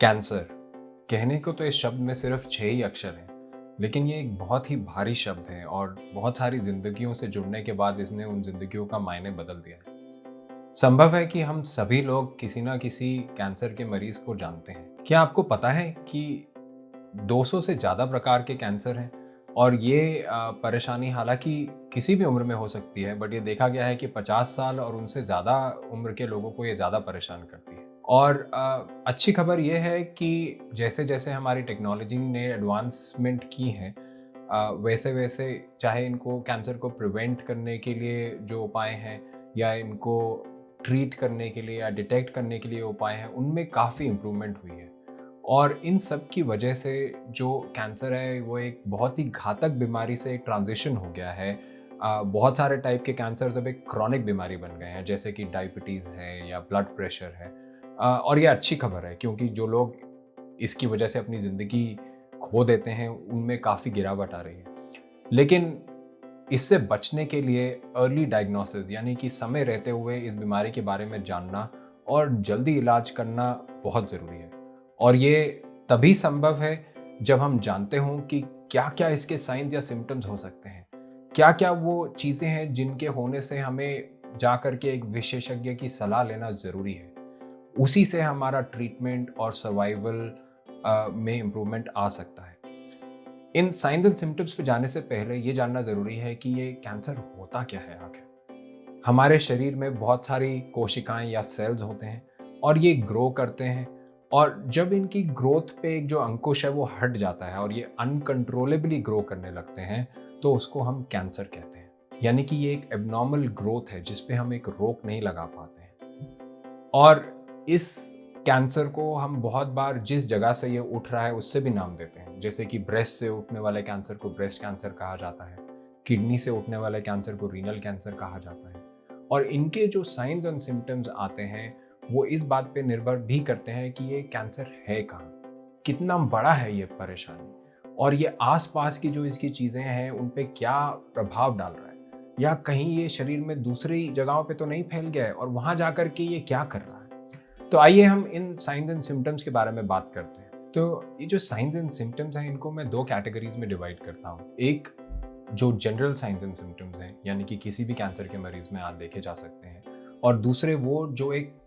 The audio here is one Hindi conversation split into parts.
कैंसर कहने को तो इस शब्द में सिर्फ 6 ही अक्षर हैं, लेकिन ये एक बहुत ही भारी शब्द है और बहुत सारी जिंदगियों से जुड़ने के बाद इसने उन जिंदगियों का मायने बदल दिया है। संभव है कि हम सभी लोग किसी ना किसी कैंसर के मरीज को जानते हैं। क्या आपको पता है कि 200 से ज़्यादा प्रकार के कैंसर हैं और ये परेशानी हालांकि किसी भी उम्र में हो सकती है, बट ये देखा गया है कि 50 साल और उनसे ज़्यादा उम्र के लोगों को ये ज़्यादा परेशान करती है। और अच्छी खबर ये है कि जैसे जैसे हमारी टेक्नोलॉजी ने एडवांसमेंट की है, वैसे वैसे चाहे इनको कैंसर को प्रिवेंट करने के लिए जो उपाय हैं या इनको ट्रीट करने के लिए या डिटेक्ट करने के लिए उपाय हैं, उनमें काफ़ी इम्प्रूवमेंट हुई है। और इन सब की वजह से जो कैंसर है वो एक बहुत ही घातक बीमारी से एक ट्रांजिशन हो गया है। बहुत सारे टाइप के कैंसर अब एक क्रॉनिक बीमारी बन गए हैं, जैसे कि डायबिटीज़ है या ब्लड प्रेशर है। और ये अच्छी खबर है क्योंकि जो लोग इसकी वजह से अपनी ज़िंदगी खो देते हैं उनमें काफ़ी गिरावट आ रही है। लेकिन इससे बचने के लिए अर्ली डायग्नोसिस यानी कि समय रहते हुए इस बीमारी के बारे में जानना और जल्दी इलाज करना बहुत ज़रूरी है। और ये तभी संभव है जब हम जानते हों कि क्या-क्या इसके साइंस या सिम्पटम्स हो सकते हैं। क्या-क्या वो चीज़ें हैं जिनके होने से हमें जा कर के एक विशेषज्ञ की सलाह लेना ज़रूरी है। उसी से हमारा ट्रीटमेंट और सर्वाइवल में इम्प्रूवमेंट आ सकता है। इन साइंस एंड सिम्पटम्स पे जाने से पहले ये जानना ज़रूरी है कि ये कैंसर होता क्या है आखिर। हमारे शरीर में बहुत सारी कोशिकाएं या सेल्स होते हैं और ये ग्रो करते हैं, और जब इनकी ग्रोथ पे एक जो अंकुश है वो हट जाता है और ये अनकंट्रोलेबली ग्रो करने लगते हैं, तो उसको हम कैंसर कहते हैं। यानी कि ये एक एबनॉर्मल ग्रोथ है जिस पे हम एक रोक नहीं लगा पाते हैं। और इस कैंसर को हम बहुत बार जिस जगह से ये उठ रहा है उससे भी नाम देते हैं, जैसे कि ब्रेस्ट से उठने वाले कैंसर को ब्रेस्ट कैंसर कहा जाता है, किडनी से उठने वाले कैंसर को रीनल कैंसर कहा जाता है। और इनके जो साइंस एंड सिम्टम्स आते हैं वो इस बात पे निर्भर भी करते हैं कि ये कैंसर है कहाँ, कितना बड़ा है ये परेशानी, और ये आसपास की जो इसकी चीज़ें हैं उन पे क्या प्रभाव डाल रहा है, या कहीं ये शरीर में दूसरी जगहों पे तो नहीं फैल गया है और वहाँ जा कर के ये क्या कर रहा है। तो आइए हम इन साइंस एंड सिम्टम्स के बारे में बात करते हैं। तो ये जो साइंस एंड सिम्टम्स हैं इनको मैं 2 कैटेगरीज में डिवाइड करता हूँ। एक जो जनरल साइंस एंड सिम्टम्स हैं, यानी कि किसी भी कैंसर के मरीज में आप देखे जा सकते हैं, और दूसरे वो जो एक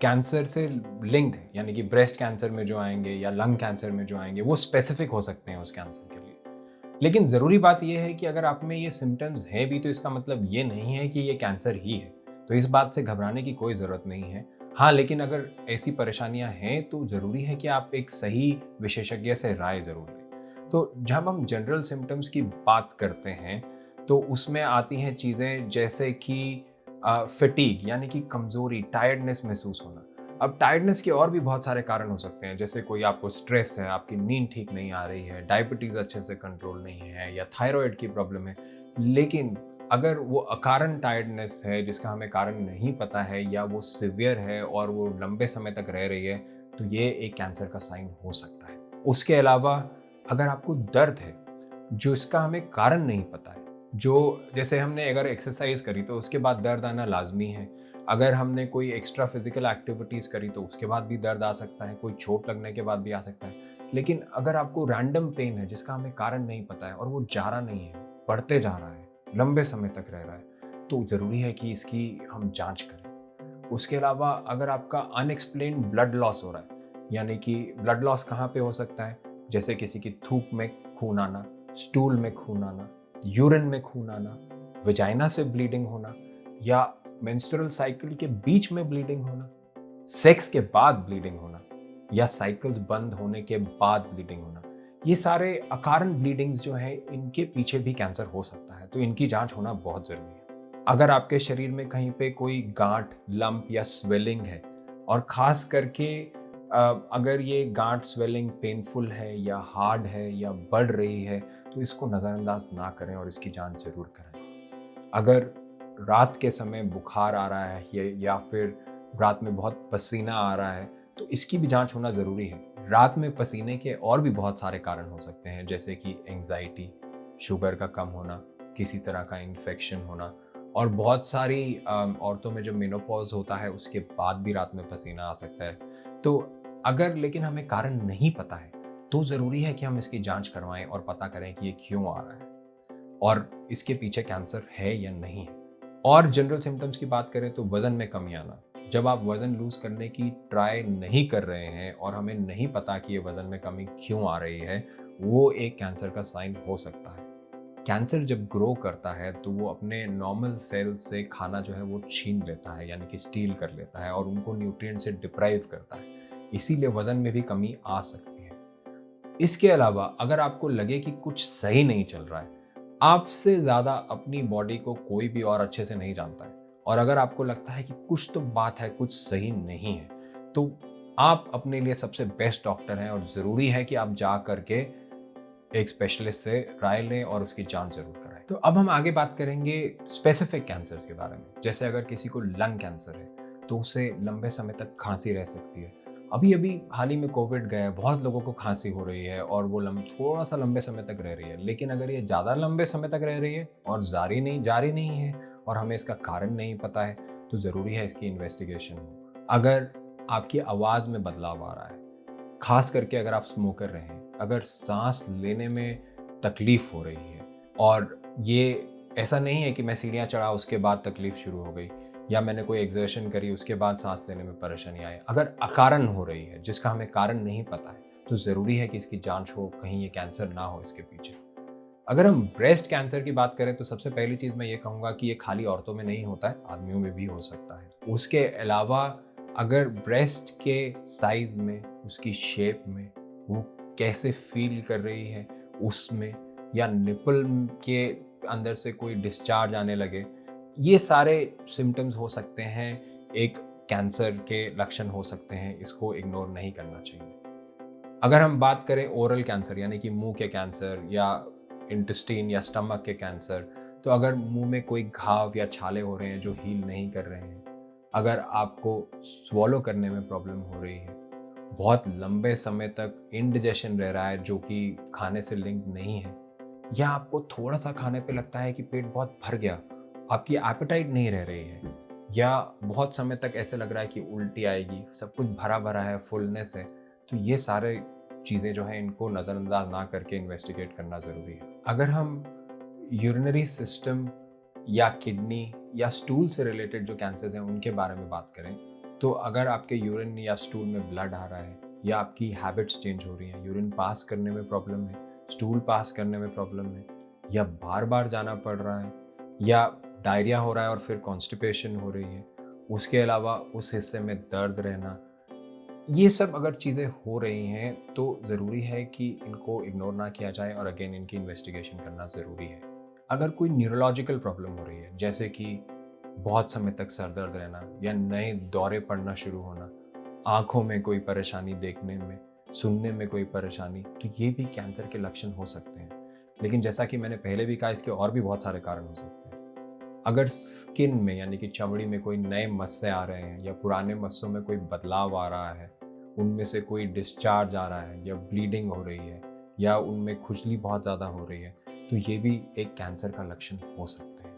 कैंसर से लिंक्ड है, यानी कि ब्रेस्ट कैंसर में जो आएंगे या लंग कैंसर में जो आएंगे वो स्पेसिफिक हो सकते हैं उस कैंसर के लिए। लेकिन ज़रूरी बात यह है कि अगर आप में ये सिम्टम्स हैं भी तो इसका मतलब ये नहीं है कि ये कैंसर ही है। तो इस बात से घबराने की कोई ज़रूरत नहीं है। हाँ, लेकिन अगर ऐसी परेशानियां हैं तो ज़रूरी है कि आप एक सही विशेषज्ञ से राय ज़रूर लें। तो जब हम जनरल सिम्टम्स की बात करते हैं तो उसमें आती हैं चीज़ें जैसे कि फटीग यानी कि कमज़ोरी, टायर्डनेस महसूस होना। अब टायर्डनेस के और भी बहुत सारे कारण हो सकते हैं, जैसे कोई आपको स्ट्रेस है, आपकी नींद ठीक नहीं आ रही है, डायबिटीज़ अच्छे से कंट्रोल नहीं है या थायराइड की प्रॉब्लम है। लेकिन अगर वो अकारण टायर्डनेस है जिसका हमें कारण नहीं पता है या वो सिवियर है और वो लंबे समय तक रह रही है, तो ये एक कैंसर का साइन हो सकता है। उसके अलावा अगर आपको दर्द है जो इसका हमें कारण नहीं पता है, जो जैसे हमने अगर एक्सरसाइज करी तो उसके बाद दर्द आना लाजमी है, अगर हमने कोई एक्स्ट्रा फिजिकल एक्टिविटीज़ करी तो उसके बाद भी दर्द आ सकता है, कोई चोट लगने के बाद भी आ सकता है। लेकिन अगर आपको रैंडम पेन है जिसका हमें कारण नहीं पता है और वो जा रहा नहीं है, बढ़ते जा रहा है, लंबे समय तक रह रहा है, तो ज़रूरी है कि इसकी हम जांच करें। उसके अलावा अगर आपका अनएक्सप्लेन्ड ब्लड लॉस हो रहा है, यानी कि ब्लड लॉस कहाँ पे हो सकता है, जैसे किसी की थूक में खून आना, स्टूल में खून आना, यूरिन में खून आना, वजाइना से ब्लीडिंग होना, या मेंस्ट्रुअल साइकिल के बीच में ब्लीडिंग होना, सेक्स के बाद ब्लीडिंग होना, या साइकिल्स बंद होने के बाद ब्लीडिंग होना, ये सारे अकारण ब्लीडिंग्स जो है इनके पीछे भी कैंसर हो सकता है। तो इनकी जांच होना बहुत जरूरी है। अगर आपके शरीर में कहीं पे कोई गांठ, लंप या स्वेलिंग है, और खास करके अगर ये गांठ, स्वेलिंग पेनफुल है या हार्ड है या बढ़ रही है, तो इसको नज़रअंदाज ना करें और इसकी जांच जरूर कराएं। अगर रात के समय बुखार आ रहा है या फिर रात में बहुत पसीना आ रहा है, तो इसकी भी जांच होना ज़रूरी है। रात में पसीने के और भी बहुत सारे कारण हो सकते हैं, जैसे कि एंजाइटी, शुगर का कम होना, किसी तरह का इन्फेक्शन होना, और बहुत सारी औरतों में जब मेनोपॉज होता है उसके बाद भी रात में पसीना आ सकता है। तो अगर लेकिन हमें कारण नहीं पता है तो ज़रूरी है कि हम इसकी जांच करवाएं और पता करें कि ये क्यों आ रहा है और इसके पीछे कैंसर है या नहीं है। और जनरल सिम्टम्स की बात करें तो वज़न में कमी आना। जब आप वज़न लूज़ करने की ट्राई नहीं कर रहे हैं और हमें नहीं पता कि ये वज़न में कमी क्यों आ रही है, वो एक कैंसर का साइन हो सकता है। कैंसर जब ग्रो करता है तो वो अपने नॉर्मल सेल्स से खाना जो है वो छीन लेता है, यानी कि स्टील कर लेता है और उनको न्यूट्रिएंट से डिप्राइव करता है। इसीलिए वज़न में भी कमी आ सकती है। इसके अलावा अगर आपको लगे कि कुछ सही नहीं चल रहा है, आपसे ज़्यादा अपनी बॉडी को कोई भी और अच्छे से नहीं जानता है और अगर आपको लगता है कि कुछ तो बात है, कुछ सही नहीं है, तो आप अपने लिए सबसे बेस्ट डॉक्टर हैं और ज़रूरी है कि आप जा करके एक स्पेशलिस्ट से राय लें और उसकी जांच ज़रूर कराएं। तो अब हम आगे बात करेंगे स्पेसिफिक कैंसर्स के बारे में। जैसे अगर किसी को लंग कैंसर है तो उसे लंबे समय तक खांसी रह सकती है। अभी अभी हाल ही में कोविड गया है, बहुत लोगों को खांसी हो रही है और वो थोड़ा सा लंबे समय तक रह रही है। लेकिन अगर ये ज़्यादा लंबे समय तक रह रही है और जारी नहीं है और हमें इसका कारण नहीं पता है, तो ज़रूरी है इसकी इन्वेस्टिगेशन हो। अगर आपकी आवाज़ में बदलाव आ रहा है, खास करके अगर आप स्मोकर रहे हैं, अगर सांस लेने में तकलीफ हो रही है और ये ऐसा नहीं है कि मैं सीढ़ियाँ चढ़ा उसके बाद तकलीफ शुरू हो गई या मैंने कोई एक्सर्शन करी उसके बाद सांस लेने में परेशानी आई, अगर अकारण हो रही है जिसका हमें कारण नहीं पता है, तो ज़रूरी है कि इसकी जांच हो, कहीं ये कैंसर ना हो इसके पीछे। अगर हम ब्रेस्ट कैंसर की बात करें तो सबसे पहली चीज़ मैं ये कहूँगा कि ये खाली औरतों में नहीं होता है, आदमियों में भी हो सकता है। उसके अलावा अगर ब्रेस्ट के साइज में, उसकी शेप में, वो कैसे फील कर रही है उसमें, या निपल के अंदर से कोई डिस्चार्ज आने लगे, ये सारे सिम्टम्स हो सकते हैं, एक कैंसर के लक्षण हो सकते हैं। इसको इग्नोर नहीं करना चाहिए। अगर हम बात करें ओरल कैंसर यानी कि मुंह के कैंसर या इंटेस्टाइन या स्टमक के कैंसर, तो अगर मुंह में कोई घाव या छाले हो रहे हैं जो हील नहीं कर रहे हैं, अगर आपको स्वॉलो करने में प्रॉब्लम हो रही है, बहुत लंबे समय तक इंडिजेशन रह रहा है जो कि खाने से लिंक नहीं है, या आपको थोड़ा सा खाने पे लगता है कि पेट बहुत भर गया, आपकी एपेटाइट नहीं रह रही है, या बहुत समय तक ऐसे लग रहा है कि उल्टी आएगी, सब कुछ भरा भरा है, फुलनेस है, तो ये सारे चीज़ें जो हैं इनको नज़रअंदाज ना करके इन्वेस्टिगेट करना ज़रूरी है। अगर हम यूरिनरी सिस्टम या किडनी या स्टूल से रिलेटेड जो कैंसर्स हैं उनके बारे में बात करें, तो अगर आपके यूरिन या स्टूल में ब्लड आ रहा है या आपकी हैबिट्स चेंज हो रही हैं, यूरिन पास करने में प्रॉब्लम है, स्टूल पास करने में प्रॉब्लम है, या बार बार जाना पड़ रहा है, या डायरिया हो रहा है और फिर कॉन्स्टिपेशन हो रही है, उसके अलावा उस हिस्से में दर्द रहना, ये सब अगर चीज़ें हो रही हैं तो ज़रूरी है कि इनको इग्नोर ना किया जाए और अगेन इनकी इन्वेस्टिगेशन करना ज़रूरी है। अगर कोई न्यूरोलॉजिकल प्रॉब्लम हो रही है, जैसे कि बहुत समय तक सर दर्द रहना या नए दौरे पड़ना शुरू होना, आँखों में कोई परेशानी देखने में, सुनने में कोई परेशानी, तो ये भी कैंसर के लक्षण हो सकते हैं। लेकिन जैसा कि मैंने पहले भी कहा, इसके और भी बहुत सारे कारण हो सकते हैं। अगर स्किन में यानी कि चमड़ी में कोई नए मस्से आ रहे हैं या पुराने मस्सों में कोई बदलाव आ रहा है, उनमें से कोई डिस्चार्ज आ रहा है या ब्लीडिंग हो रही है या उनमें खुजली बहुत ज़्यादा हो रही है, तो ये भी एक कैंसर का लक्षण हो सकते हैं।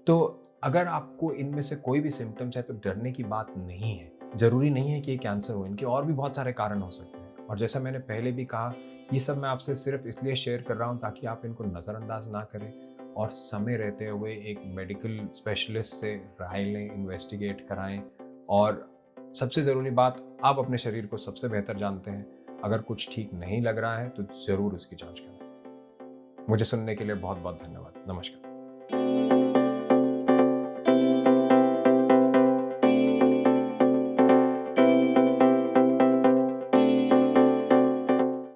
तो अगर आपको इनमें से कोई भी सिम्टम्स है तो डरने की बात नहीं है। ज़रूरी नहीं है कि ये कैंसर हो, इनके और भी बहुत सारे कारण हो सकते हैं। और जैसा मैंने पहले भी कहा, ये सब मैं आपसे सिर्फ इसलिए शेयर कर रहा हूँ ताकि आप इनको नज़रअंदाज ना करें और समय रहते हुए एक मेडिकल स्पेशलिस्ट से राय लें, इन्वेस्टिगेट कराएं। और सबसे ज़रूरी बात, आप अपने शरीर को सबसे बेहतर जानते हैं। अगर कुछ ठीक नहीं लग रहा है तो ज़रूर उसकी जांच कराएं। मुझे सुनने के लिए बहुत बहुत धन्यवाद। नमस्कार।